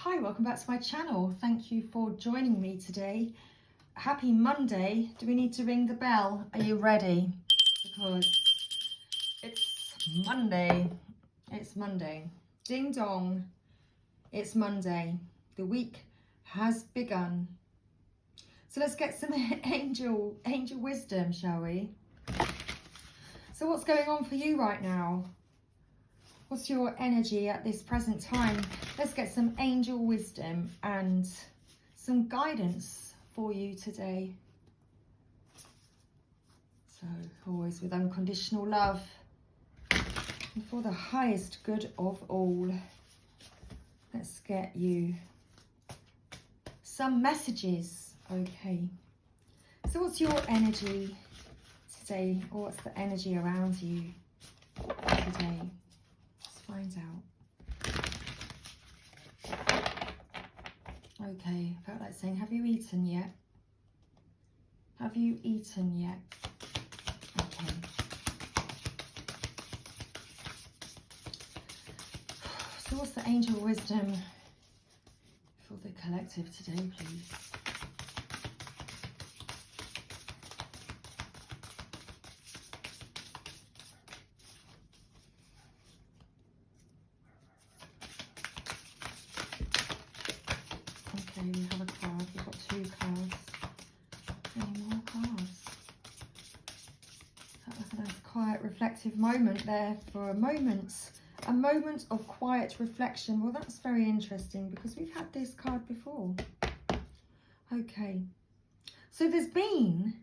Hi, welcome back to my channel. Thank you for joining me today. Happy Monday. Do we need to ring the bell? Are you ready? Because it's Monday. It's Monday. Ding dong. It's Monday. The week has begun. So let's get some angel wisdom, shall we? So what's going on for you right now? What's your energy at this present time? Let's get some angel wisdom and some guidance for you today. So, always with unconditional love and for the highest good of all. Let's get you some messages. Okay. So what's your energy today? Or what's the energy around you today? Find out. Okay, felt like saying, have you eaten yet? Have you eaten yet? Okay. So what's the angel wisdom for the collective today, please? Okay, we have a card. We've got two cards. Any more cards? A nice quiet, reflective moment there for a moment of quiet reflection. Well, that's very interesting because we've had this card before. Okay, so there's been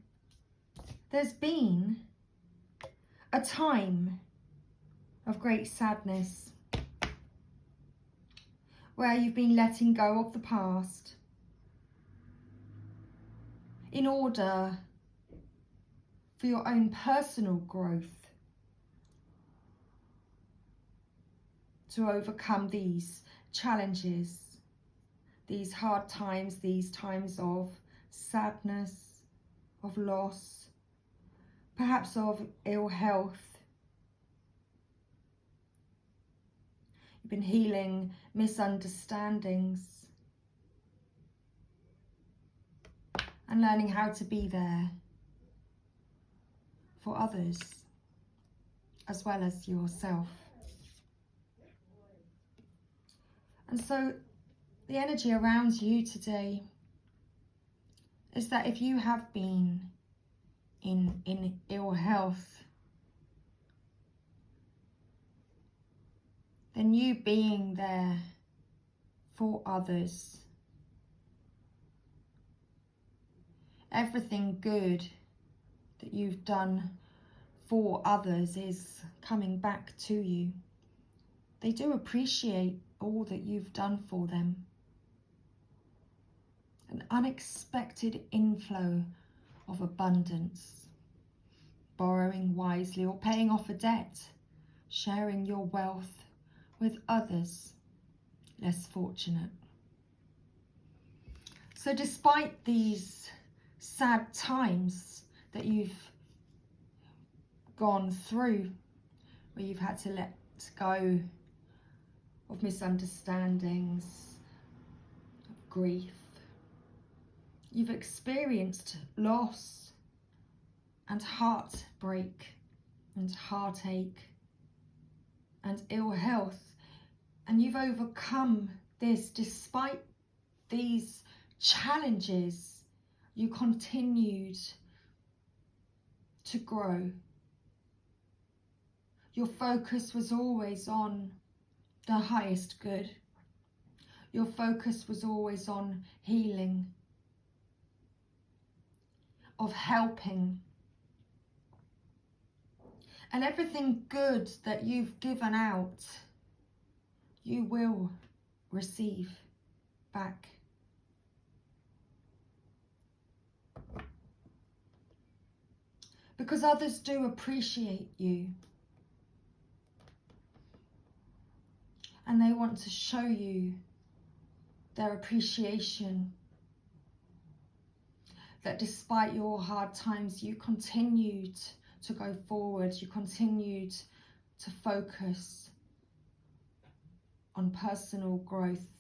a time of great sadness where you've been letting go of the past in order for your own personal growth to overcome these challenges, these hard times, these times of sadness, of loss, perhaps of ill health. You've been healing misunderstandings and learning how to be there for others as well as yourself. And so the energy around you today is that if you have been in ill health, then you being there for others, everything good that you've done for others is coming back to you. They do appreciate all that you've done for them. An unexpected inflow of abundance, borrowing wisely or paying off a debt, sharing your wealth with others less fortunate. So despite these sad times that you've gone through, where you've had to let go of misunderstandings, of grief, you've experienced loss and heartbreak and heartache and ill health, and you've overcome this. Despite these challenges, you continued to grow. Your focus was always on the highest good. Your focus was always on healing, of helping. And everything good that you've given out, you will receive back. Because others do appreciate you. And they want to show you their appreciation. That despite your hard times, you continued to go forward. You continued to focus on personal growth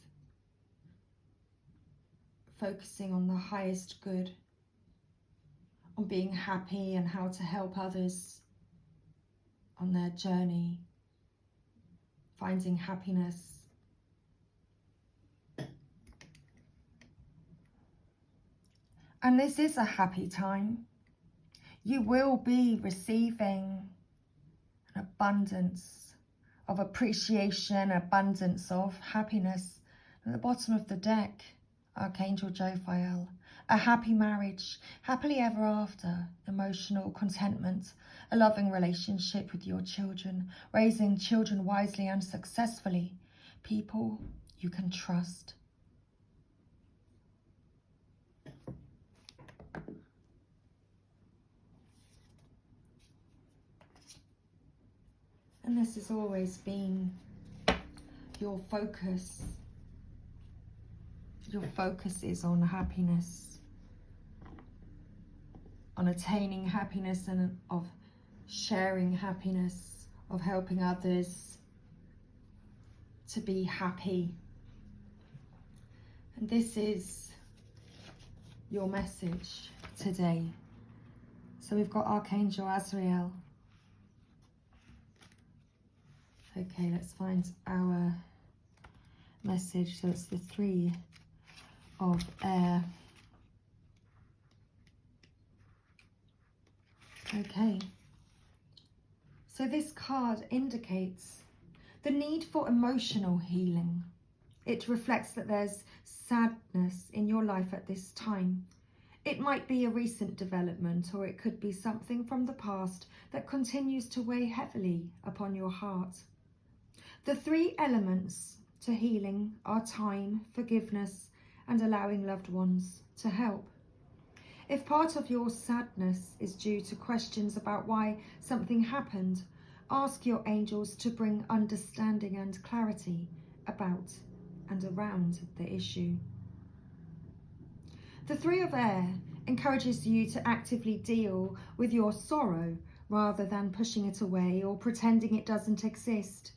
focusing on the highest good, on being happy and how to help others on their journey, finding happiness. And this is a happy time. You will be receiving an abundance of appreciation, abundance of happiness. At the bottom of the deck, Archangel Jophiel, a happy marriage, happily ever after, emotional contentment, a loving relationship with your children, raising children wisely and successfully, people you can trust. And this has always been your focus. Your focus is on happiness, on attaining happiness and of sharing happiness, of helping others to be happy. And this is your message today. So we've got Archangel Azrael. Okay, let's find our message. So it's the 3 of air. Okay. So this card indicates the need for emotional healing. It reflects that there's sadness in your life at this time. It might be a recent development, or it could be something from the past that continues to weigh heavily upon your heart. The 3 elements to healing are time, forgiveness, and allowing loved ones to help. If part of your sadness is due to questions about why something happened, ask your angels to bring understanding and clarity about and around the issue. The 3 of air encourages you to actively deal with your sorrow rather than pushing it away or pretending it doesn't exist.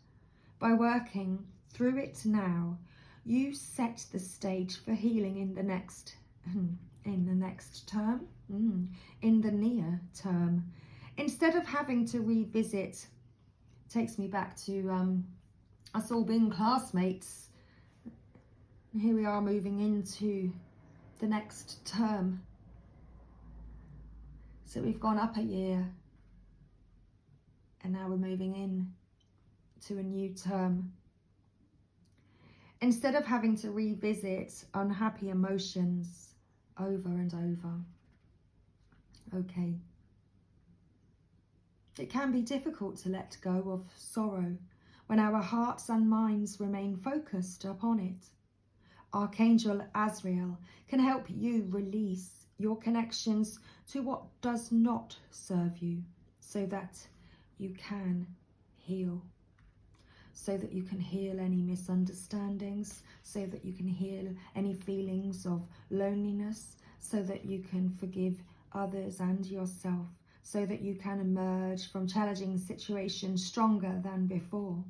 By working through it now, you set the stage for healing in the next term, in the near term. Instead of having to revisit, takes me back to us all being classmates. Here we are moving into the next term. So we've gone up a year and now we're moving in to a new term. Instead of having to revisit unhappy emotions over and over. Okay. It can be difficult to let go of sorrow when our hearts and minds remain focused upon it. Archangel Azrael can help you release your connections to what does not serve you so that you can heal. So that you can heal any misunderstandings, so that you can heal any feelings of loneliness, so that you can forgive others and yourself, so that you can emerge from challenging situations stronger than before.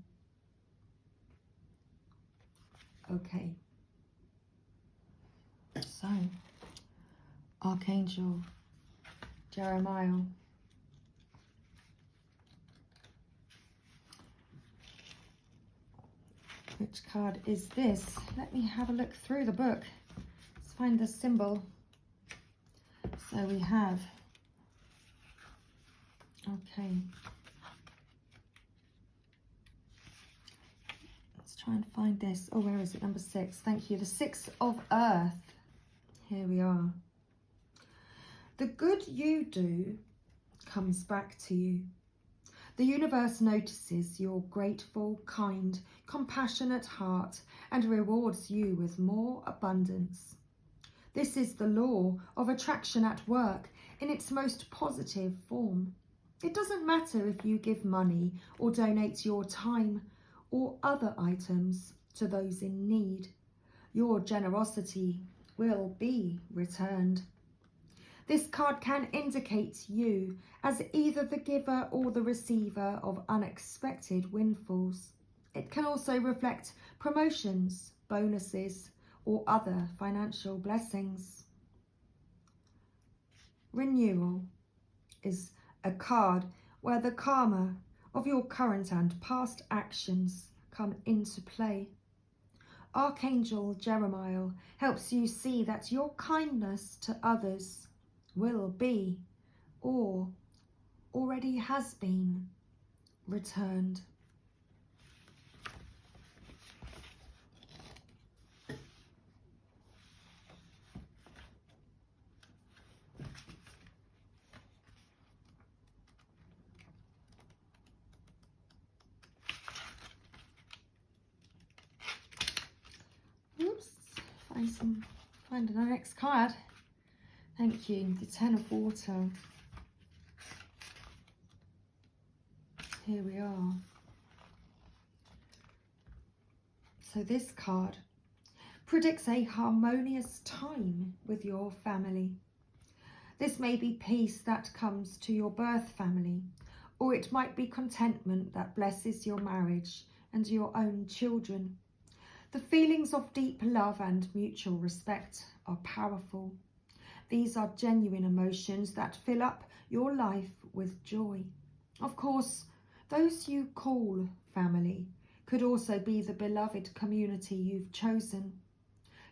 Okay. So, Archangel Jeremiah. Which card is this? Let me have a look through the book. Let's find the symbol. So we have, okay. Let's try and find this. Oh, where is it? Number 6. Thank you. The 6 of Earth. Here we are. The good you do comes back to you. The universe notices your grateful, kind, compassionate heart and rewards you with more abundance. This is the law of attraction at work in its most positive form. It doesn't matter if you give money or donate your time or other items to those in need. Your generosity will be returned. This card can indicate you as either the giver or the receiver of unexpected windfalls. It can also reflect promotions, bonuses, or other financial blessings. Renewal is a card where the karma of your current and past actions come into play. Archangel Jeremiah helps you see that your kindness to others will be, or already has been, returned. Oops, find the next card. Thank you. The Ten of Water. Here we are. So this card predicts a harmonious time with your family. This may be peace that comes to your birth family, or it might be contentment that blesses your marriage and your own children. The feelings of deep love and mutual respect are powerful. These are genuine emotions that fill up your life with joy. Of course, those you call family could also be the beloved community you've chosen.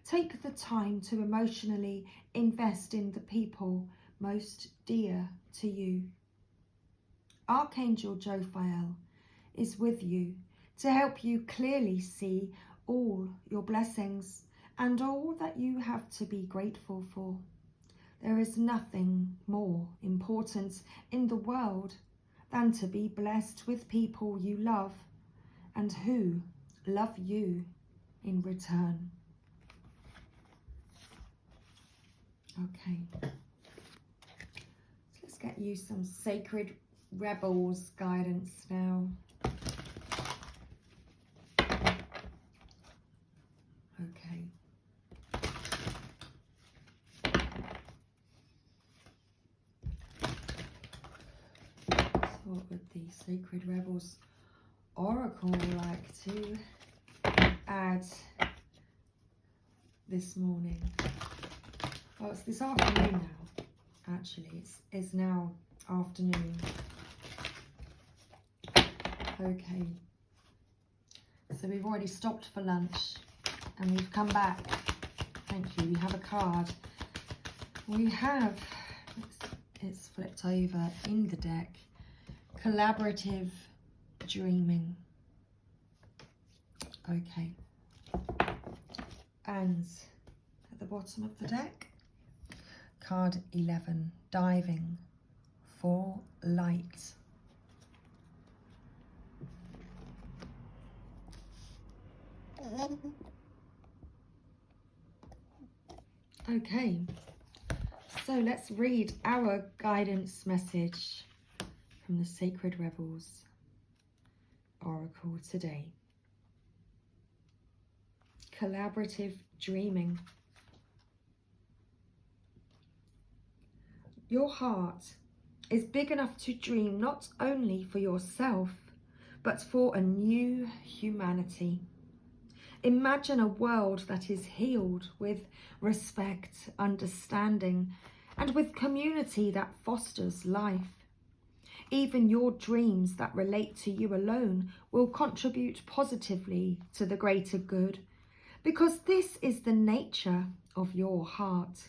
Take the time to emotionally invest in the people most dear to you. Archangel Jophiel is with you to help you clearly see all your blessings and all that you have to be grateful for. There is nothing more important in the world than to be blessed with people you love and who love you in return. Okay, so let's get you some Sacred Rebels guidance now. Okay. So what would the Sacred Rebels Oracle like to add this morning? Well, it's this afternoon now, actually. It's now afternoon. Okay. So we've already stopped for lunch and we've come back. Thank you. We have a card. We have, it's flipped over in the deck, Collaborative Dreaming. Okay. And at the bottom of the deck, card 11, Diving for Light. Okay, so let's read our guidance message from the Sacred Rebels Oracle today. Collaborative Dreaming. Your heart is big enough to dream not only for yourself, but for a new humanity. Imagine a world that is healed with respect, understanding, and with community that fosters life. Even your dreams that relate to you alone will contribute positively to the greater good, because this is the nature of your heart.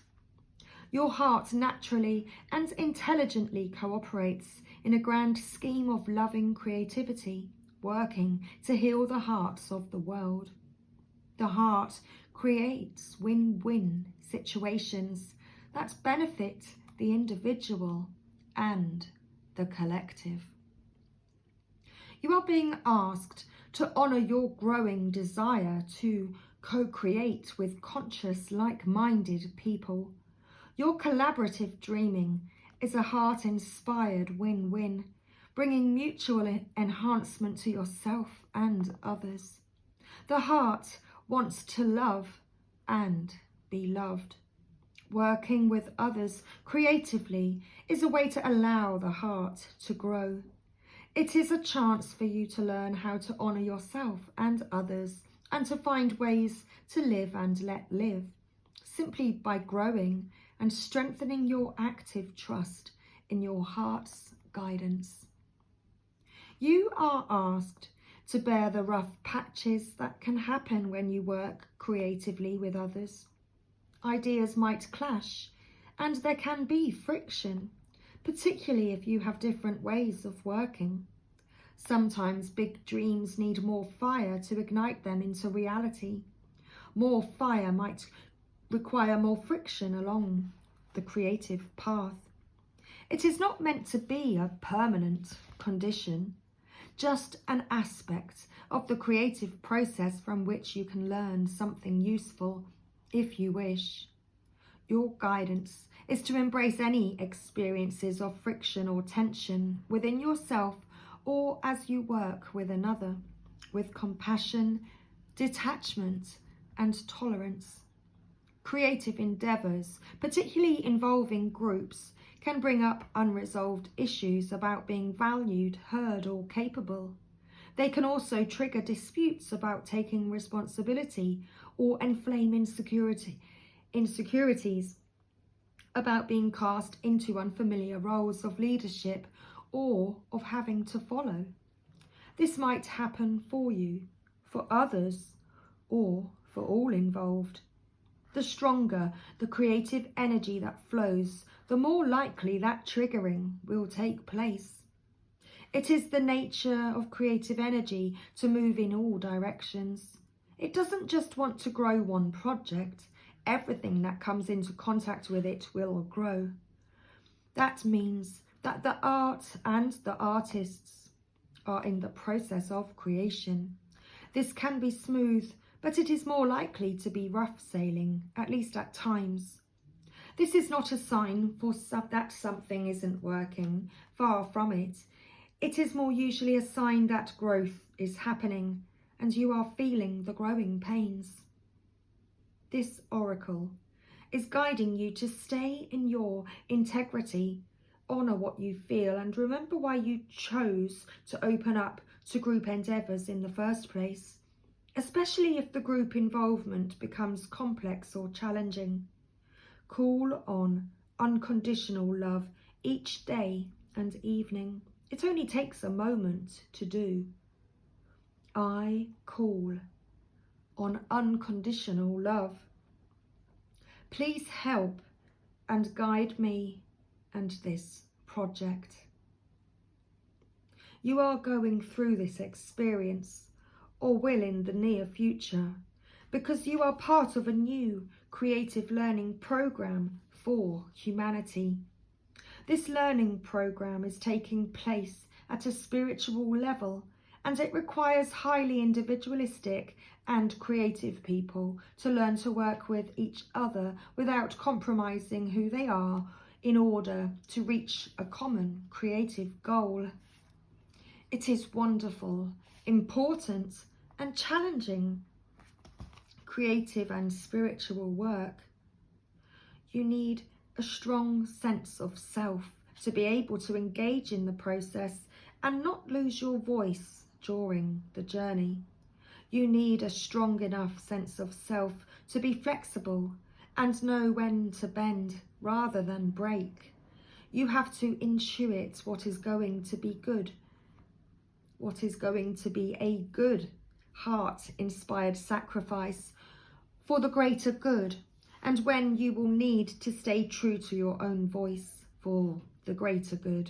Your heart naturally and intelligently cooperates in a grand scheme of loving creativity, working to heal the hearts of the world. The heart creates win-win situations that benefit the individual and the collective. You are being asked to honour your growing desire to co-create with conscious, like-minded people. Your collaborative dreaming is a heart-inspired win-win, bringing mutual enhancement to yourself and others. The heart wants to love and be loved. Working with others creatively is a way to allow the heart to grow. It is a chance for you to learn how to honour yourself and others and to find ways to live and let live, simply by growing and strengthening your active trust in your heart's guidance. You are asked to bear the rough patches that can happen when you work creatively with others. Ideas might clash, and there can be friction, particularly if you have different ways of working. Sometimes big dreams need more fire to ignite them into reality. More fire might require more friction along the creative path. It is not meant to be a permanent condition, just an aspect of the creative process from which you can learn something useful if you wish. Your guidance is to embrace any experiences of friction or tension within yourself or as you work with another, with compassion, detachment, and tolerance. Creative endeavours, particularly involving groups, can bring up unresolved issues about being valued, heard, or capable. They can also trigger disputes about taking responsibility or inflame insecurities about being cast into unfamiliar roles of leadership or of having to follow. This might happen for you, for others, or for all involved. The stronger the creative energy that flows, the more likely that triggering will take place. It is the nature of creative energy to move in all directions. It doesn't just want to grow one project. Everything that comes into contact with it will grow. That means that the art and the artists are in the process of creation. This can be smooth, but it is more likely to be rough sailing, at least at times. This is not a sign that something isn't working, far from it. It is more usually a sign that growth is happening and you are feeling the growing pains. This oracle is guiding you to stay in your integrity, honour what you feel, and remember why you chose to open up to group endeavours in the first place, especially if the group involvement becomes complex or challenging. Call on unconditional love each day and evening. It only takes a moment to do. I call on unconditional love. Please help and guide me and this project. You are going through this experience, or will in the near future, because you are part of a new creative learning program for humanity. This learning program is taking place at a spiritual level, and it requires highly individualistic and creative people to learn to work with each other without compromising who they are in order to reach a common creative goal. It is wonderful, important, and challenging creative and spiritual work. You need a strong sense of self to be able to engage in the process and not lose your voice during the journey. You need a strong enough sense of self to be flexible and know when to bend rather than break. You have to intuit what is going to be good, what is going to be a good heart-inspired sacrifice for the greater good, and when you will need to stay true to your own voice for the greater good.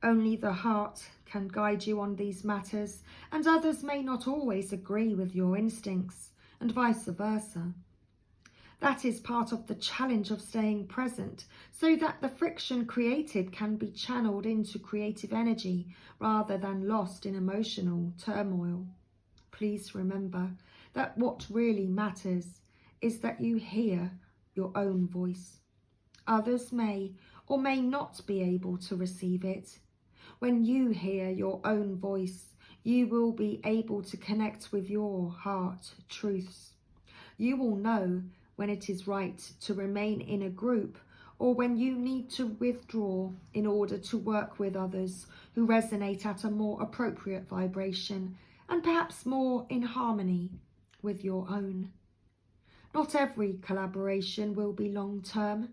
Only the heart can guide you on these matters, and others may not always agree with your instincts, and vice versa. That is part of the challenge of staying present, so that the friction created can be channeled into creative energy rather than lost in emotional turmoil. Please remember that what really matters is that you hear your own voice. Others may or may not be able to receive it. When you hear your own voice, you will be able to connect with your heart truths. You will know when it is right to remain in a group or when you need to withdraw in order to work with others who resonate at a more appropriate vibration and perhaps more in harmony with your own. Not every collaboration will be long-term.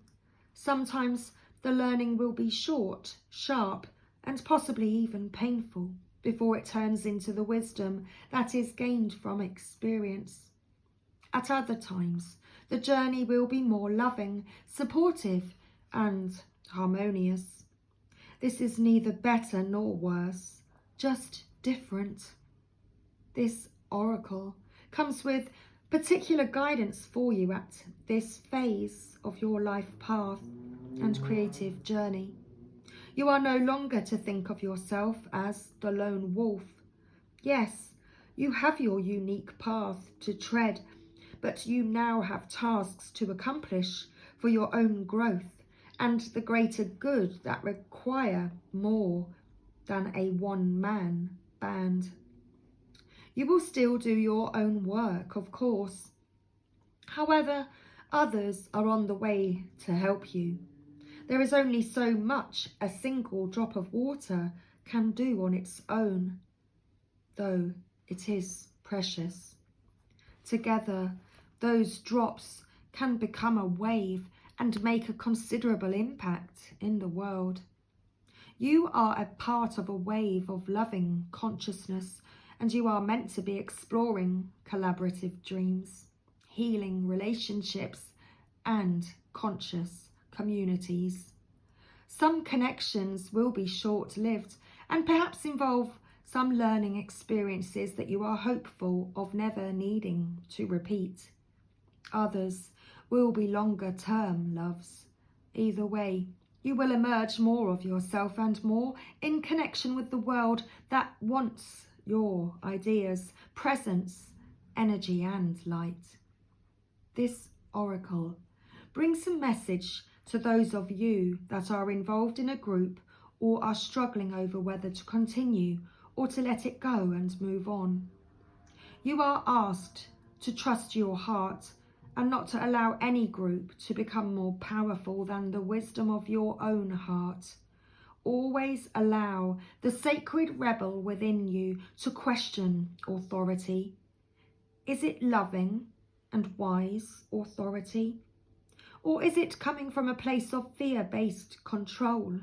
Sometimes the learning will be short, sharp, and possibly even painful before it turns into the wisdom that is gained from experience. At other times, the journey will be more loving, supportive, and harmonious. This is neither better nor worse, just different. This oracle comes with particular guidance for you at this phase of your life path and creative journey. You are no longer to think of yourself as the lone wolf. Yes, you have your unique path to tread, but you now have tasks to accomplish for your own growth and the greater good that require more than a one-man band. You will still do your own work, of course. However, others are on the way to help you. There is only so much a single drop of water can do on its own, though it is precious. Together, those drops can become a wave and make a considerable impact in the world. You are a part of a wave of loving consciousness, and you are meant to be exploring collaborative dreams, healing relationships, and conscious communities. Some connections will be short-lived and perhaps involve some learning experiences that you are hopeful of never needing to repeat. Others will be longer-term loves. Either way, you will emerge more of yourself and more in connection with the world that wants your ideas, presence, energy, and light. This oracle brings a message to those of you that are involved in a group or are struggling over whether to continue or to let it go and move on. You are asked to trust your heart and not to allow any group to become more powerful than the wisdom of your own heart. Always allow the sacred rebel within you to question authority. Is it loving and wise authority? Or is it coming from a place of fear-based control?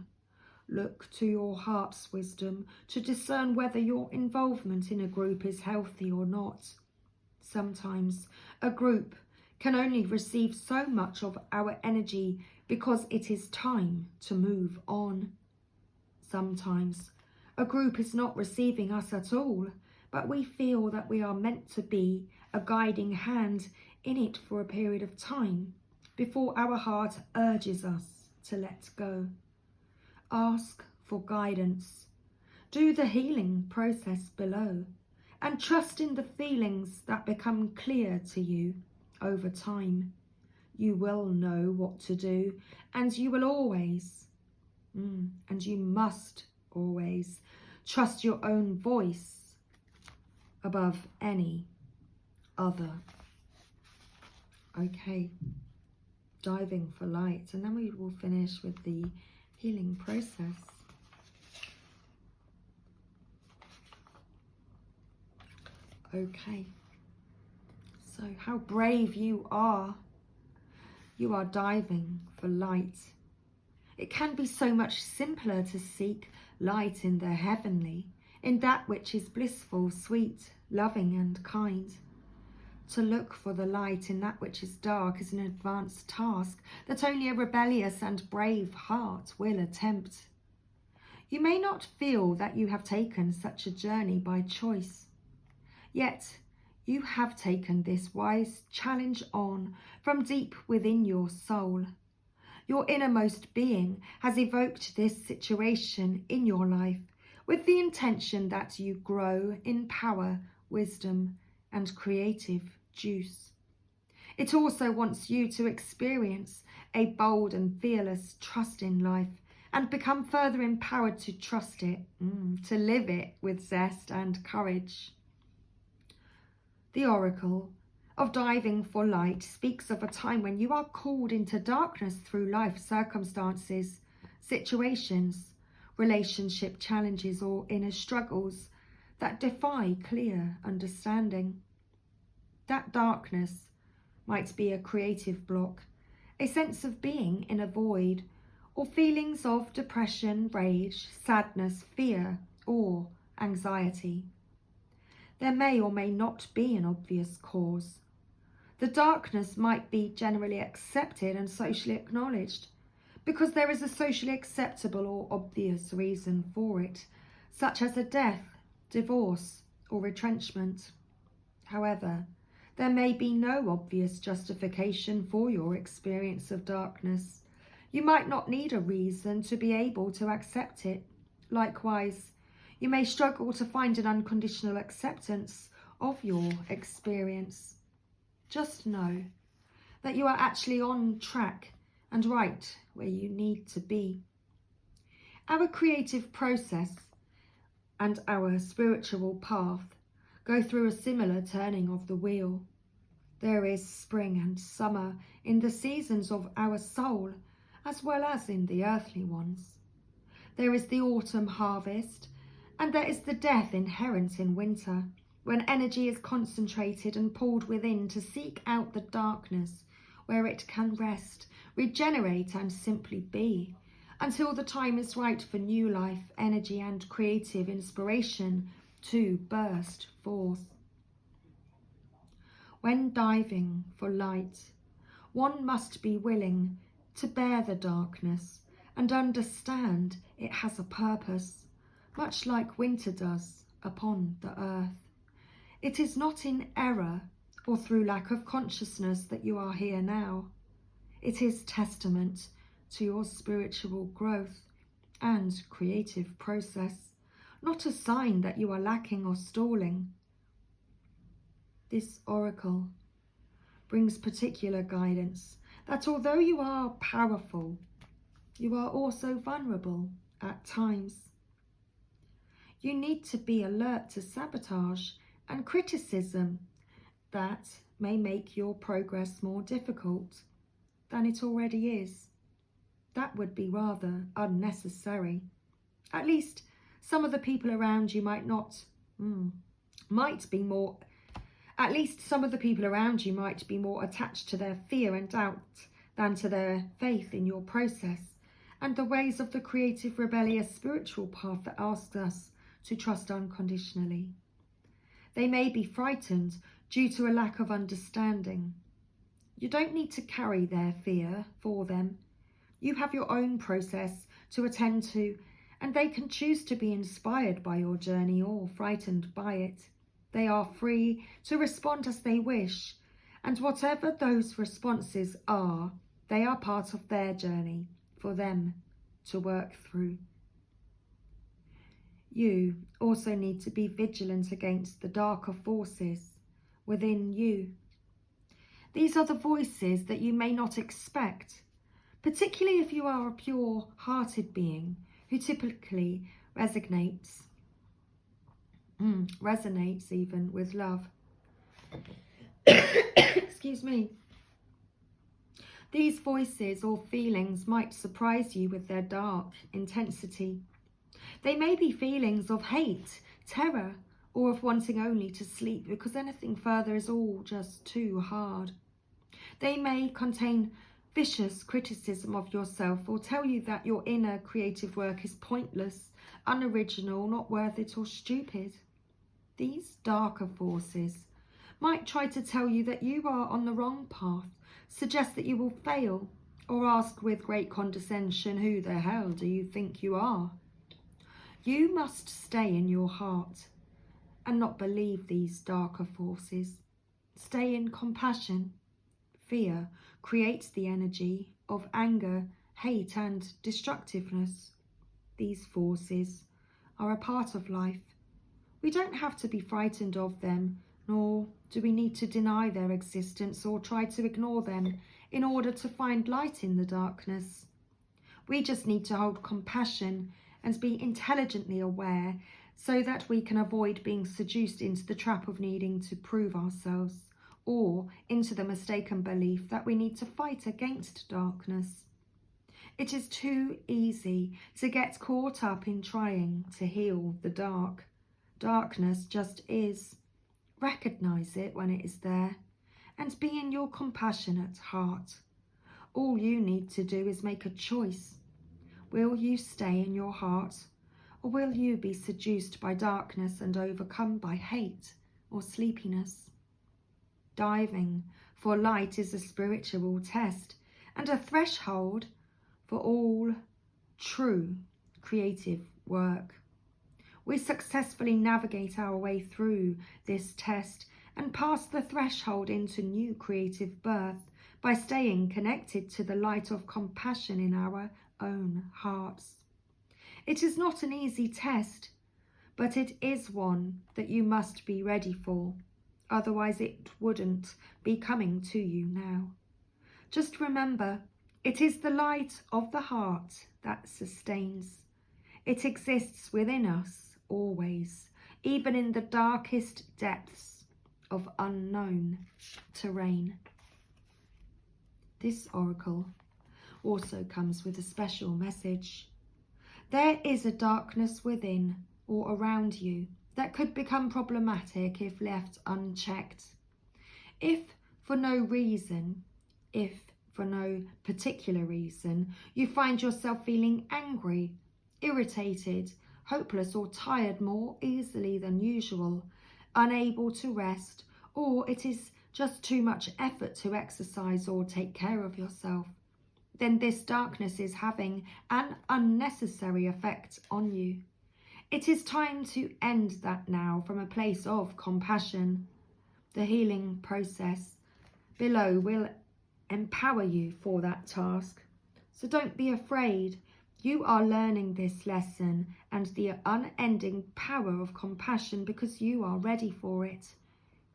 Look to your heart's wisdom to discern whether your involvement in a group is healthy or not. Sometimes a group can only receive so much of our energy because it is time to move on. Sometimes a group is not receiving us at all, but we feel that we are meant to be a guiding hand in it for a period of time before our heart urges us to let go. Ask for guidance. Do the healing process below and trust in the feelings that become clear to you over time. You will know what to do, and you will always, and you must always trust your own voice above any other. Okay, diving for light, and then we will finish with the healing process. Okay, so how brave you are. You are diving for light. It can be so much simpler to seek light in the heavenly, in that which is blissful, sweet, loving and kind. To look for the light in that which is dark is an advanced task that only a rebellious and brave heart will attempt. You may not feel that you have taken such a journey by choice, yet you have taken this wise challenge on from deep within your soul. Your innermost being has evoked this situation in your life with the intention that you grow in power, wisdom, and creative juice. It also wants you to experience a bold and fearless trust in life and become further empowered to trust it, to live it with zest and courage. The Oracle of Diving for Light speaks of a time when you are called into darkness through life circumstances, situations, relationship challenges, or inner struggles that defy clear understanding. That darkness might be a creative block, a sense of being in a void, or feelings of depression, rage, sadness, fear, or anxiety. There may or may not be an obvious cause. The darkness might be generally accepted and socially acknowledged because there is a socially acceptable or obvious reason for it, such as a death, divorce, or retrenchment. However, there may be no obvious justification for your experience of darkness. You might not need a reason to be able to accept it. Likewise, you may struggle to find an unconditional acceptance of your experience. Just know that you are actually on track and right where you need to be. Our creative process and our spiritual path go through a similar turning of the wheel. There is spring and summer in the seasons of our soul, as well as in the earthly ones. There is the autumn harvest, and there is the death inherent in winter, when energy is concentrated and pulled within to seek out the darkness where it can rest, regenerate, and simply be, until the time is right for new life, energy, and creative inspiration to burst forth. When diving for light, one must be willing to bear the darkness and understand it has a purpose, much like winter does upon the earth. It is not in error or through lack of consciousness that you are here now. It is testament to your spiritual growth and creative process, not a sign that you are lacking or stalling. This oracle brings particular guidance that although you are powerful, you are also vulnerable at times. You need to be alert to sabotage and criticism that may make your progress more difficult than it already is. That would be rather unnecessary. At least some of the people around you might be more attached to their fear and doubt than to their faith in your process and the ways of the creative, rebellious spiritual path that asks us to trust unconditionally. They may be frightened due to a lack of understanding. You don't need to carry their fear for them. You have your own process to attend to, and they can choose to be inspired by your journey or frightened by it. They are free to respond as they wish, and whatever those responses are, they are part of their journey for them to work through. You also need to be vigilant against the darker forces within you. These are the voices that you may not expect, particularly if you are a pure-hearted being who typically resonates even with love. Excuse me. These voices or feelings might surprise you with their dark intensity. They may be feelings of hate, terror, or of wanting only to sleep because anything further is all just too hard. They may contain vicious criticism of yourself or tell you that your inner creative work is pointless, unoriginal, not worth it, or stupid. These darker forces might try to tell you that you are on the wrong path, suggest that you will fail, or ask with great condescension, who the hell do you think you are? You must stay in your heart and not believe these darker forces. Stay in compassion. Fear creates the energy of anger, hate, and destructiveness. These forces are a part of life. We don't have to be frightened of them, nor do we need to deny their existence or try to ignore them in order to find light in the darkness. We just need to hold compassion and be intelligently aware so that we can avoid being seduced into the trap of needing to prove ourselves or into the mistaken belief that we need to fight against darkness. It is too easy to get caught up in trying to heal the dark. Darkness just is. Recognize it when it is there and be in your compassionate heart. All you need to do is make a choice. Will you stay in your heart, or will you be seduced by darkness and overcome by hate or sleepiness? Diving for light is a spiritual test and a threshold for all true creative work. We successfully navigate our way through this test and pass the threshold into new creative birth by staying connected to the light of compassion in our own hearts. It is not an easy test, but it is one that you must be ready for. Otherwise, it wouldn't be coming to you now. Just remember, it is the light of the heart that sustains. It exists within us always, even in the darkest depths of unknown terrain. This oracle also comes with a special message. There is a darkness within or around you that could become problematic if left unchecked. If for no particular reason, you find yourself feeling angry, irritated, hopeless or tired more easily than usual, unable to rest, or it is just too much effort to exercise or take care of yourself, then this darkness is having an unnecessary effect on you. It is time to end that now from a place of compassion. The healing process below will empower you for that task. So don't be afraid. You are learning this lesson and the unending power of compassion because you are ready for it.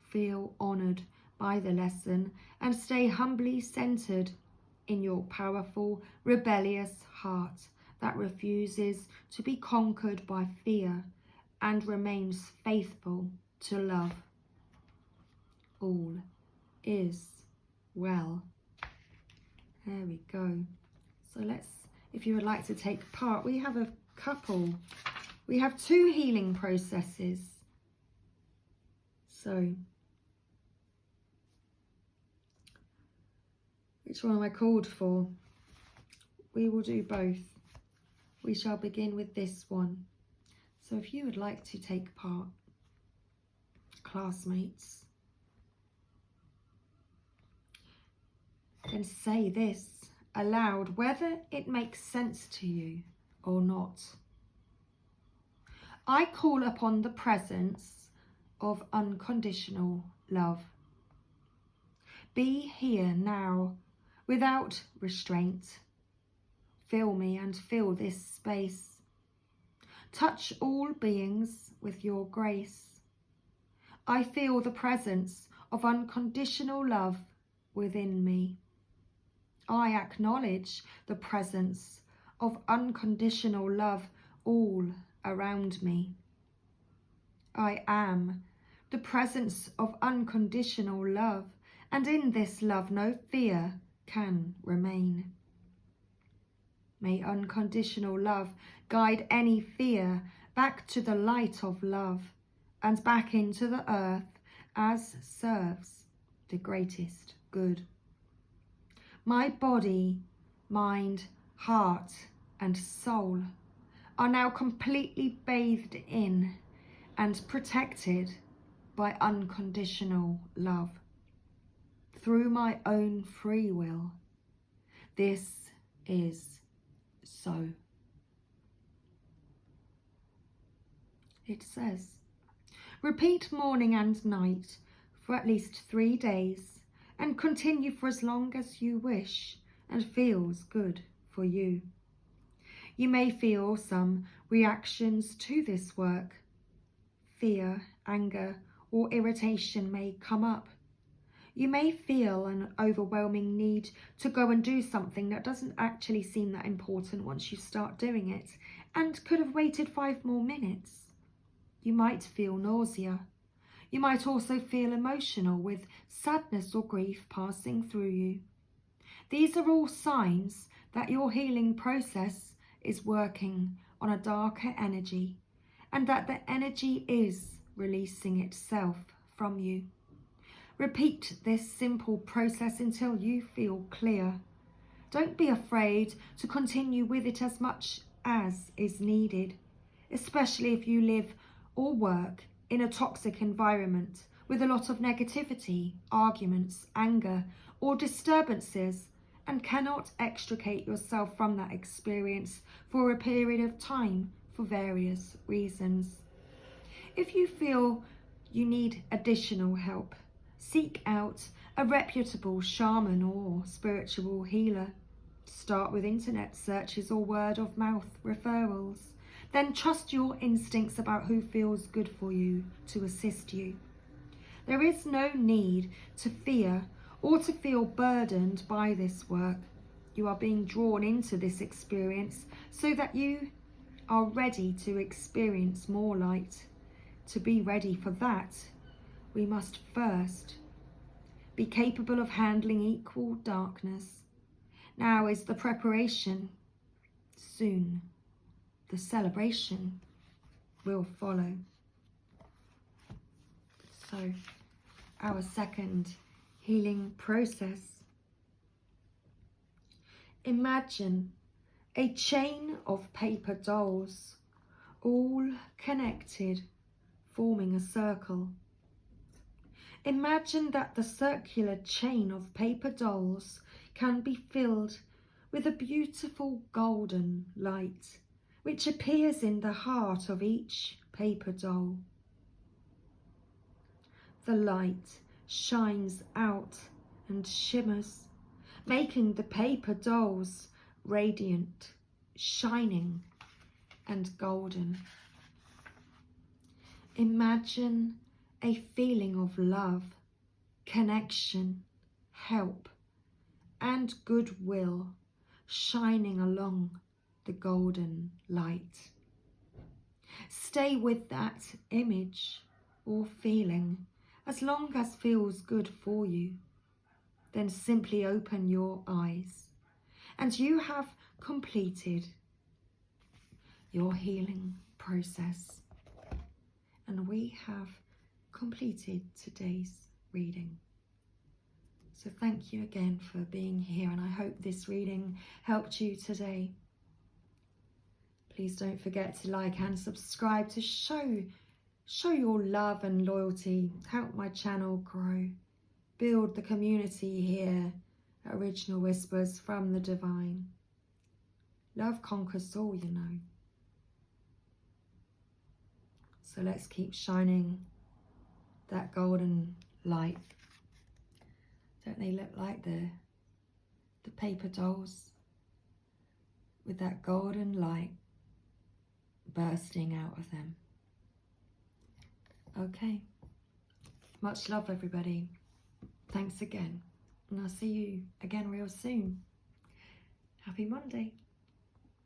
Feel honoured by the lesson and stay humbly centred in your powerful, rebellious heart that refuses to be conquered by fear and remains faithful to love. All is well. There we go. So if you would like to take part, we have a couple. We have 2 healing processes. So, which one am I called for? We will do both. We shall begin with this one. So if you would like to take part, classmates, then say this aloud, whether it makes sense to you or not. I call upon the presence of unconditional love. Be here now without restraint. Fill me and fill this space. Touch all beings with your grace. I feel the presence of unconditional love within me. I acknowledge the presence of unconditional love all around me. I am the presence of unconditional love, and in this love no fear can remain. May unconditional love guide any fear back to the light of love and back into the earth as serves the greatest good. My body, mind, heart and soul are now completely bathed in and protected by unconditional love. Through my own free will, this is so. It says, repeat morning and night for at least 3 days and continue for as long as you wish and feels good for you. You may feel some reactions to this work. Fear, anger, or irritation may come up. You may feel an overwhelming need to go and do something that doesn't actually seem that important once you start doing it and could have waited 5 more minutes. You might feel nausea. You might also feel emotional with sadness or grief passing through you. These are all signs that your healing process is working on a darker energy and that the energy is releasing itself from you. Repeat this simple process until you feel clear. Don't be afraid to continue with it as much as is needed, especially if you live or work in a toxic environment with a lot of negativity, arguments, anger, or disturbances, and cannot extricate yourself from that experience for a period of time for various reasons. If you feel you need additional help, seek out a reputable shaman or spiritual healer. Start with internet searches or word of mouth referrals. Then trust your instincts about who feels good for you to assist you. There is no need to fear or to feel burdened by this work. You are being drawn into this experience so that you are ready to experience more light. To be ready for that, we must first be capable of handling equal darkness. Now is the preparation. Soon, the celebration will follow. So, our second healing process. Imagine a chain of paper dolls, all connected, forming a circle. Imagine that the circular chain of paper dolls can be filled with a beautiful golden light, which appears in the heart of each paper doll. The light shines out and shimmers, making the paper dolls radiant, shining, and golden. Imagine a feeling of love, connection, help, and goodwill shining along the golden light. Stay with that image or feeling as long as feels good for you. Then simply open your eyes and you have completed your healing process. And we have completed today's reading. So thank you again for being here, and I hope this reading helped you today. Please don't forget to like and subscribe to show your love and loyalty, help my channel grow, build the community here at Original Whispers from the Divine. Love conquers all, you know. So let's keep shining that golden light. Don't they look like the paper dolls with that golden light bursting out of them? Okay. Much love, everybody. Thanks again. And I'll see you again real soon. Happy Monday.